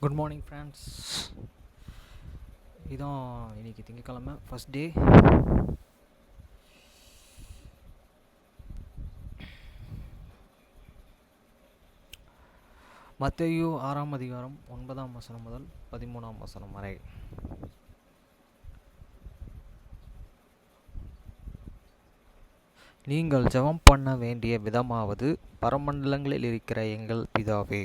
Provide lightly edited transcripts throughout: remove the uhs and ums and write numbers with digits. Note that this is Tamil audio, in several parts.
Good morning friends. இதான் இன்னைக்கு திங்கக்கிழமை ஃபஸ்ட் டே. மத்தேயு 6ஆம் அதிகாரம் 9ஆம் வசனம் முதல் 13ஆம் வசனம் வரை. நீங்கள் ஜெபம் பண்ண வேண்டிய விதமாவது, பரமண்டலங்களில் இருக்கிற எங்கள் பிதாவே,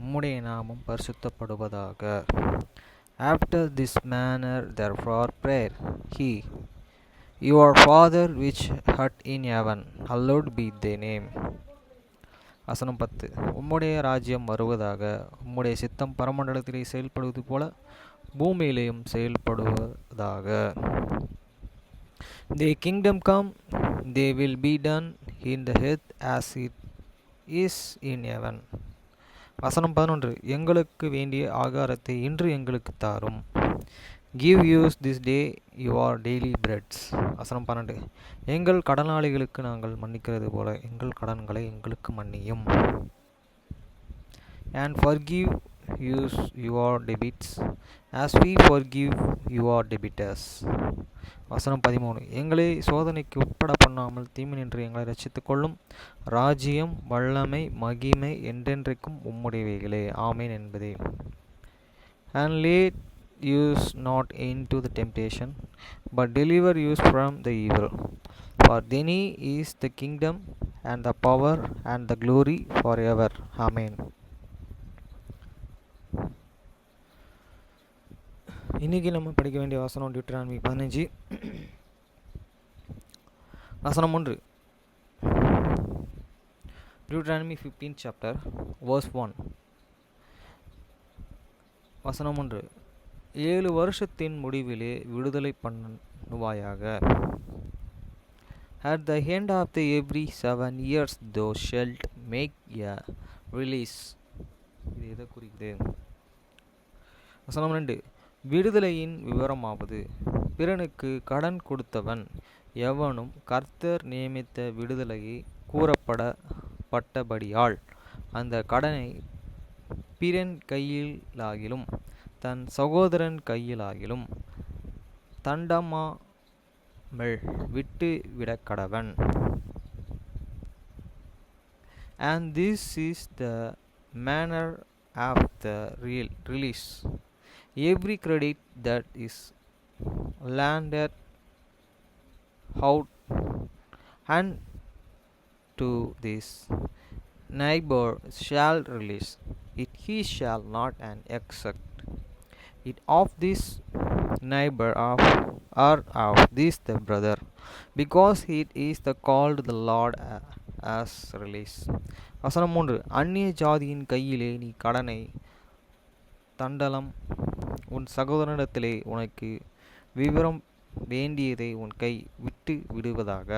உம்முடைய நாமம் பரிசுத்தப்படுவதாக. After this manner therefore pray he, Your Father which art in heaven, hallowed be thy name. வசனம் 10. உம்முடைய ராஜ்யம் வருவதாக, உம்முடைய சித்தம் பரமண்டலத்திலே செயல்படுவது போல பூமியிலேயும் செயல்படுவதாக. Thy kingdom come, they will be done in the earth as it is in heaven. வசனம் 11. எங்களுக்கு வேண்டிய ஆகாரத்தை இன்று எங்களுக்கு தாரும். Give us this day your daily breads. வசனம் 12. எங்கள் கடனாளிகளுக்கு நாங்கள் மன்னிக்கிறது போல எங்கள் கடன்களை எங்களுக்கு மன்னியும். And forgive us your debits as we forgive your debtors. வசனம் 13. எங்களை சோதனைக்கு உட்பட பண்ணாமல் தீமை நின்று எங்களை ரட்சித்துக் கொள்ளும். ராஜ்யம், வல்லமை, மகிமை என்றென்றைக்கும் உம்முடையவைகளே. ஆமேன் என்பதே. And lead us not into the temptation, but deliver us from the evil. For thine is the kingdom and the power and the glory forever. Amen. இன்னைக்கு நம்ம படிக்க வேண்டிய வசனம் டியூட்டரானமி 15 வசனம் 1. Deuteronomy 15 chapter verse 1. வசனம் 1. 7 வருஷத்தின் முடிவிலே விடுதலை பண்ணுவாயாக. At the end of the every 7 years thou shalt make a release. இது எதை குறிக்குது? வசனம் 2. விடுதலையின் விவரமாவது, பிறனுக்கு கடன் கொடுத்தவன் எவனும் கர்த்தர் நியமித்த விடுதலையை கூறப்பட்டபடியால் அந்த கடனை பிறன் கையிலாகிலும் தன் சகோதரன் கையிலாகிலும் தண்டமாமல் விட்டு விடக்கடவன். And this is the manner of the release. Every credit that is landed out unto this neighbor shall release it, he shall not and accept it of this neighbor of this the brother, because it is the called the Lord as release. வசனம் 3. அந்நிய ஜாதியின் கையிலே நீ கடனை தண்டலம், உன் சகோதரனிடத்திலே உனக்கு விவரம் வேண்டியதை உன் கை விட்டு விடுவதாக.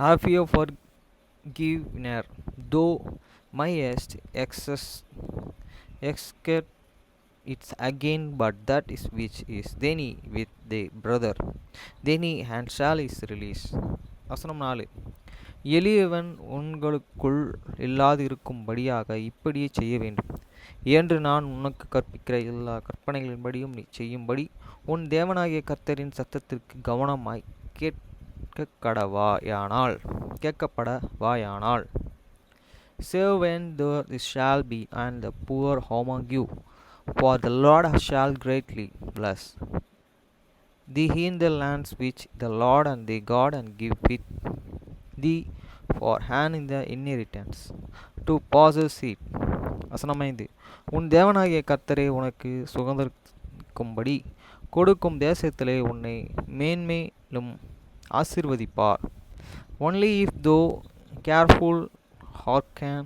Have you forgiven though mayest escape it's again, but that is which is thine with the brother, thine and shall is release. வசனம் 4. எளியவன் உங்களுக்குள் இல்லாதிருக்கும்படியாக இப்படியே செய்ய வேண்டும் என்று நான் உனக்கு கற்பிக்கிற எல்லா கற்பனைகளின்படியும் நீ செய்யும்படி உன் தேவனாகிய கர்த்தரின் சத்தத்திற்கு கவனமாய் கேட்கப்படவாயானால். Save when there shall be and the poor among you, for the Lord shall greatly bless thee in the lands which the Lord and thy God and give it thee for hand in the inheritance to possess it. வசனம் 5. உன் தேவனாகிய கர்த்தரே உனக்கு சுதந்தரிக்கும்படி கொடுக்கும் தேசத்திலே உன்னை மேன்மேலும் ஆசீர்வதிப்பார். Only if thou careful hearken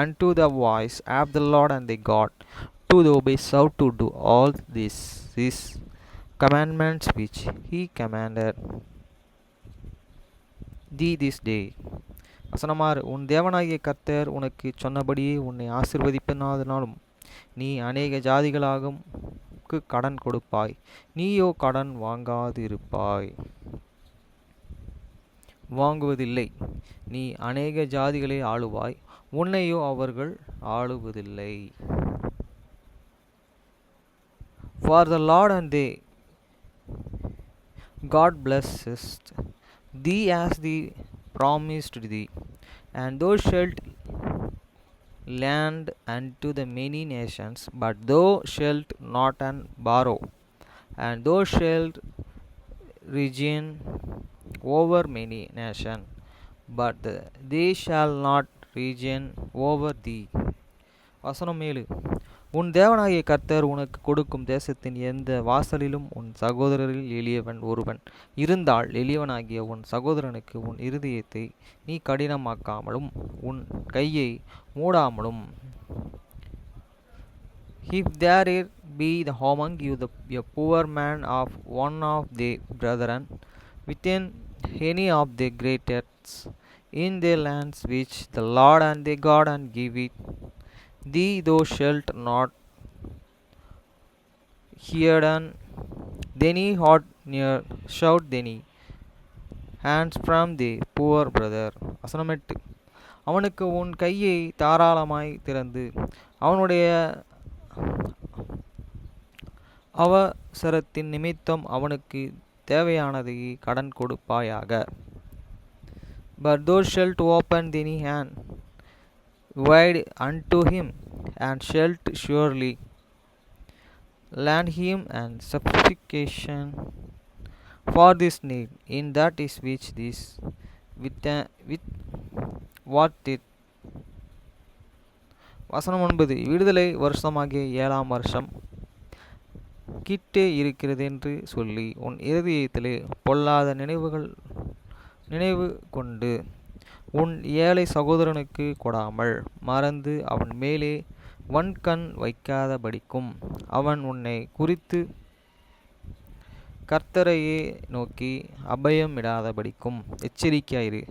unto the voice of the Lord and thy God, to obey so to do all this his commandments which he commanded thee this day. வசனம் 6. உன் தேவனாகிய கர்த்தர் உனக்கு சொன்னபடியே உன்னை ஆசீர்வதிப்பதனாலும் நீ அநேக ஜாதிகளாகும் கடன் கொடுப்பாய், நீயோ கடன் வாங்குவதில்லை. நீ அநேக ஜாதிகளை ஆளுவாய், உன்னையோ அவர்கள் ஆளுவதில்லை. For the Lord and they, God blesses thee as thee promised thee, and thou shalt lend unto the many nations, but thou shalt not and borrow, and thou shalt reign over many nations, but they shall not reign over thee. வசனம் 7. உன் தேவனாகிய கர்த்தர் உனக்கு கொடுக்கும் தேசத்தின் எந்த வாசலிலும் உன் சகோதரரில் எளியவன் ஒருவன் இருந்தால் எளியவனாகிய உன் சகோதரனுக்கு உன் இருதயத்தை நீ கடினமாக்காமலும் உன் கையை மூடாமலும். If there be among you a poor man of one of the brethren within any of the greatest in the lands which the Lord and the God and give it thee, thou shalt not hearden any hot near shout any hands from the poor brother. வசனம் 8. அவனுக்கு உன் கையை தாராளமாய் திறந்து அவனுடைய அவசரத்தின் நிமித்தம் அவனுக்கு தேவையானதை கடன் கொடுப்பாயாக. But thou shalt open thine hand wide unto him, and shalt surely lend him and supplication for this need, in that is which this with what it. வசனம் 9. விடுதலை வருஷமாகிய 7ஆம் வருஷம் கிட்டே இருக்கிறது என்று சொல்லி உன் இருதயத்திலே பொல்லாத நினைவு கொண்டு உன் ஏழை சகோதரனுக்கு கொடாமல் மறந்து அவன் மேலே வன்கண் வைக்காதபடிக்கும் அவன் உன்னை குறித்து கர்த்தரையே நோக்கி அபயம் இடாதபடிக்கும் எச்சரிக்கையாயிரு.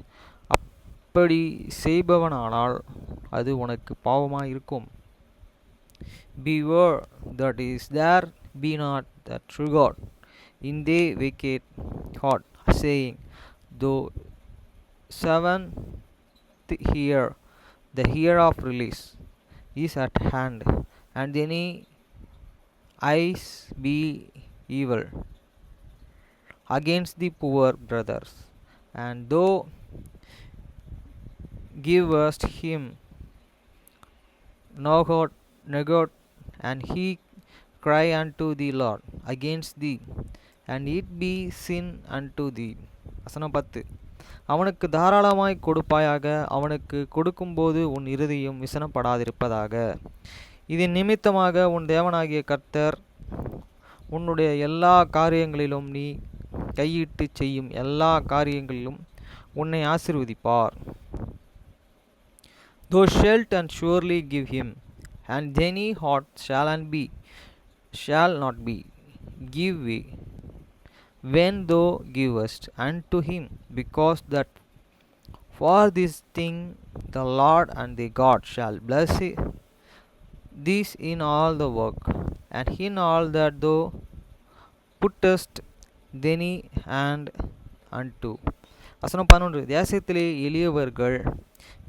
அப்படி செய்பவனானால் அது உனக்கு பாவமாயிருக்கும். Beware that is there be not the true God in the wicked heart, saying, though 7th year, the year of release, is at hand, and any eyes be evil against the poor brothers, and thou givest him no God, and he cry unto the Lord against thee, and it be sin unto thee. வசனம் 10. அவனுக்கு தாராளமாய் கொடுப்பாயாக, அவனுக்கு கொடுக்கும்போது உன் இருதயம் விசனப்படாதிருப்பதாக. இதன் நிமித்தமாக உன் தேவனாகிய கர்த்தர் உன்னுடைய எல்லா காரியங்களிலும் நீ கையிட்டு செய்யும் எல்லா காரியங்களிலும் உன்னை ஆசீர்வதிப்பார். Thou shalt and surely give him, and any heart shall not be give way when thou givest unto him, because that for this thing the Lord and the God shall bless this in all the work, and in all that thou puttest thine hand unto. வசனம் 11. தேசத்திலே எளியவர்கள்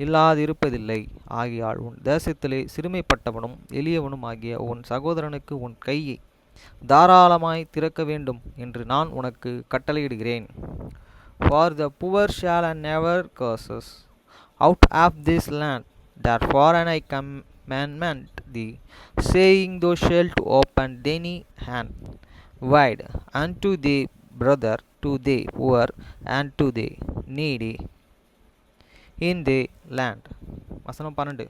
இல்லாதிருப்பதில்லை. ஆகையால் உன் தேசத்திலே சிறுமைப்பட்டவனும் எளியவனும் ஆகிய உன் சகோதரனுக்கு உன் கையை தாராளமாய் திறக்க வேண்டும் என்று நான் உனக்கு கட்டளையிடுகிறேன். For the poor shall never curses out of this land, therefore and I command thee, saying, thou shalt open thine hand wide unto thy brother, to the poor, and to the needy in the land. வசனம் 12.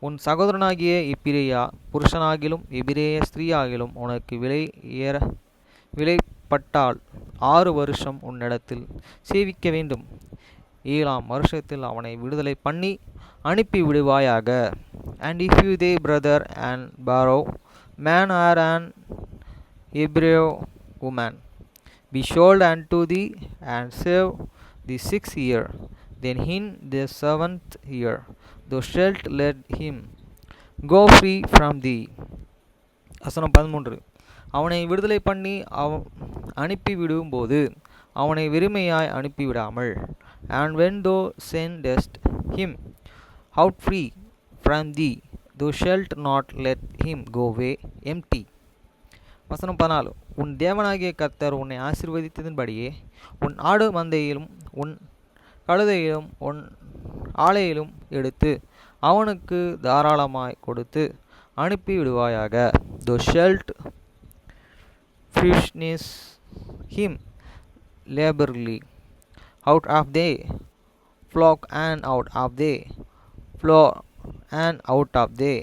உன் சகோதரனாகிய எபிரேயா புருஷனாகிலும் எபிரேய ஸ்திரீயாகிலும் உனக்கு விலைப்பட்டால் 6 வருஷம் உன்னிடத்தில் சேவிக்க வேண்டும். 7ஆம் வருஷத்தில் அவனை விடுதலை பண்ணி அனுப்பி விடுவாயாக. And if you thy brother and borrow man or an Hebrew woman be sold unto thee, and save the 6th year, then in the 7th year thou shalt let him go free from thee. வசனம் 13. அவனை விடுதலை பண்ணி அனுப்பிவிடும்போது அவனை வெறுமையாய் அனுப்பிவிடாமல், and when thou sendest him out free, from thee, thou shalt not let him go away empty. வசனம் 14. உன் தேவனாகிய கர்த்தர் உன்னை ஆசீர்வதித்ததின்படியே உன் ஆடு மந்தையிலும் உன் கழுதையிலும் உன் ஆலையிலும் எடுத்து அவனுக்கு தாராளமாய் கொடுத்து அனுப்பிவிடுவாயாக. thou shalt furnish him liberally out of thy flock and out of thy floor and out of thy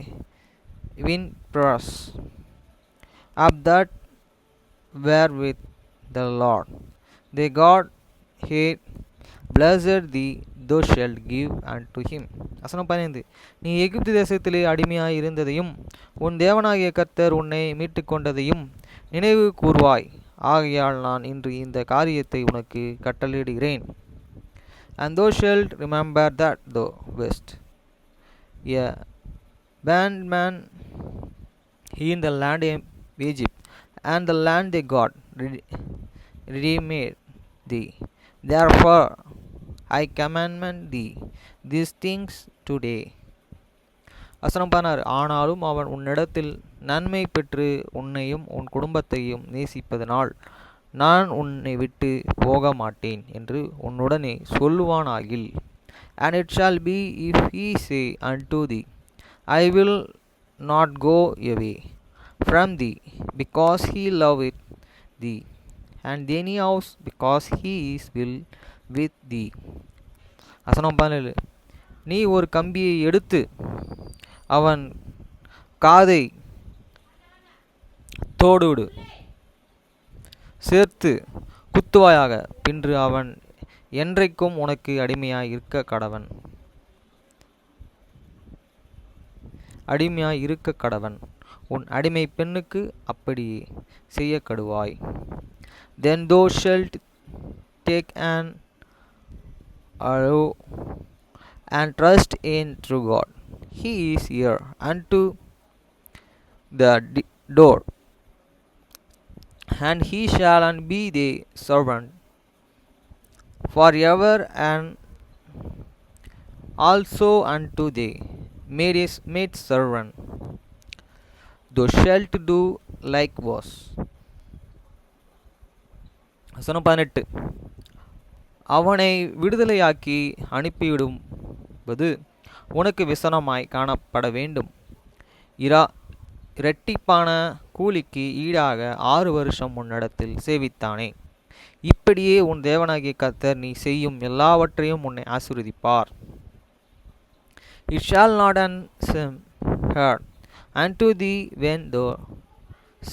winepress, of that wherewith the Lord thy God hath blessed thee, thou shalt give unto him. வசனம் 15. நீ எகிப்து தேசத்திலே அடிமையாய் இருந்ததையும் உன் தேவனாகிய கர்த்தர் உன்னை மீட்டுக் கொண்டதையும் நினைவு கூர்வாய். ஆகையால் நான் இன்று இந்த காரியத்தை உனக்கு கட்டளையிடுகிறேன். And thou shalt remember that thou wast a bondman in the land of Egypt, and the land thy God redeemed thee. Therefore I command thee these things today. வசனம் 16. ஆனாலும் அவன் உன்னிடத்தில் நன்மை பெற்று உன்னையும் உன் குடும்பத்தையும் நேசிப்பதனால் நான் உன்னை விட்டு போக மாட்டேன் என்று உன்னுடனே சொல்லுவானாகில். And it shall be, if he say unto thee, I will not go away from thee, because he loveth thee, and any house, because he is will with thee. வசனம் 17. நீ ஒரு கம்பியை எடுத்து அவன் காதை தோடுடு சேர்த்து குத்துவாயாக. பின்று அவன் என்றைக்கும் உனக்கு அடிமையாய் இருக்க கடவன். உன் அடிமை பெண்ணுக்கு அப்படியே செய்ய கடுவாய். Then thou shalt take an arrow and trust in true God. He is here unto the door, and he shall be thy servant forever, and also unto thee maid servant. Thou shalt do likewise. வசனம் 18. அவனை விடுதலையாக்கி அனுப்பிவிடுவது உனக்கு விசனமாய் காணப்பட வேண்டும். இரட்டிப்பான கூலிக்கு ஈடாக 6 வருஷம் உன்னிடத்தில் சேவித்தானே. இப்படியே உன் தேவனாகிய கர்த்தர் நீ செய்யும் எல்லாவற்றையும் உன்னை ஆசீர்வதிப்பார். It shall not hurt unto thee when thou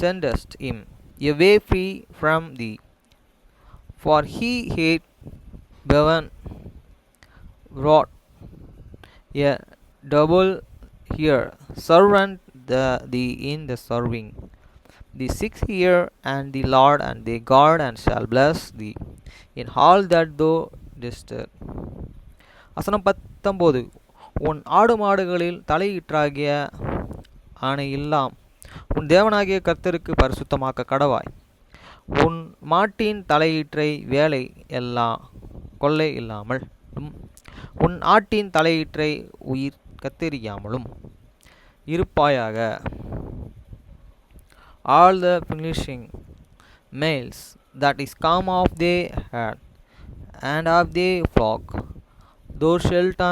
sendest him away free from thee, for he hath brought a double here servant thee in the serving the 6th year, and the Lord and thy God and shall bless thee in all that thou doest. வசனம் 19. உன் ஆடு மாடுகளில் தலையீற்றாகிய ஆணை எல்லாம் உன் தேவனாகிய கர்த்தருக்கு பரிசுத்தமாக்க கடவாய். உன் மாட்டின் தலையீற்றை வேலை எல்லாம் கொள்ளை இல்லாமலும் உன் ஆட்டின் தலையீற்றை உயிர் கத்தெறியாமலும் இருப்பாயாக. All the finishing males that is come of their herd and of their flock, thou shalt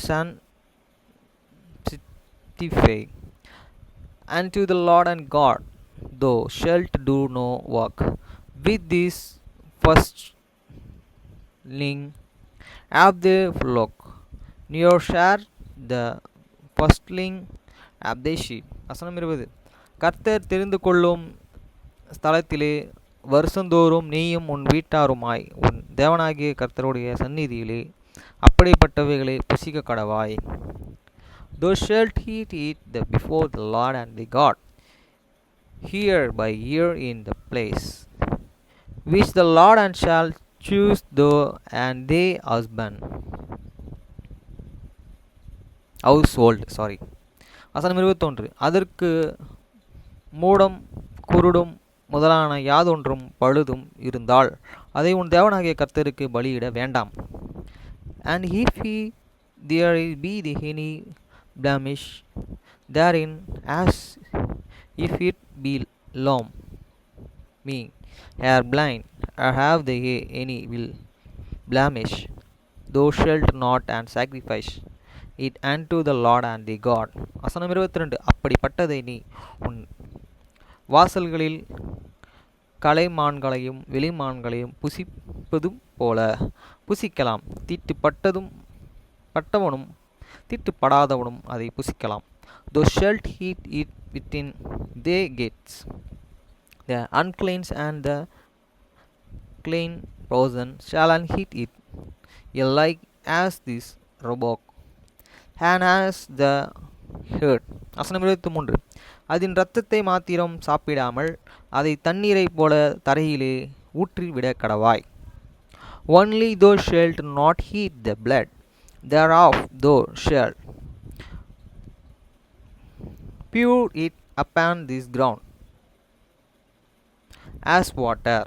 sanctify unto the Lord and God. Thou shalt do no work with this firstling of the flock, nor share the firstling of the sheep. வசனம் 20. கர்த்தர் தெரிந்து கொள்ளும் ஸ்தலத்திலே வருஷந்தோறும் நீயும் உன் வீட்டாருமாய் உன் தேவனாகிய கர்த்தருடைய சந்நிதியிலே அப்படிப்பட்டவைகளை புசிக்க கடவாய். Thou shalt eat it before the Lord and thy God, year by year in the place which the Lord and shall choose thou and thy household. வசனம் 21. அதற்கு மூடம் குருடும் முதலான யாதொன்றும் பழுதும் இருந்தால் அதை உன் தேவனாகிய கர்த்தருக்கு பலியிட வேண்டாம். And if there be any blemish therein, as if it be lame, me, are blind, or have they any will blemish. Thou shalt not and sacrifice it unto the Lord and the God. வசனம் 22. அப்படிப்பட்டதை நீ உன் வாசல்களில் கலைமான்களையும் வெளிமான்களையும் புசிப்பதும் போல புசிக்கலாம். பட்டவனும் தீட்டுப்படாதவனும் அதை புசிக்கலாம். Thou shalt eat it within thy gates. The unclean and the clean person shall eat it, alike as this roebuck, and as the herd. வசனம் 23. அதன் இரத்தத்தை மாத்திரம் சாப்பிடாமல் அதை தண்ணீரைப் போல தரையிலே ஊற்றிவிட கடவாய். Only thou shalt not eat the blood thereof, thou shalt pour it upon this ground as water.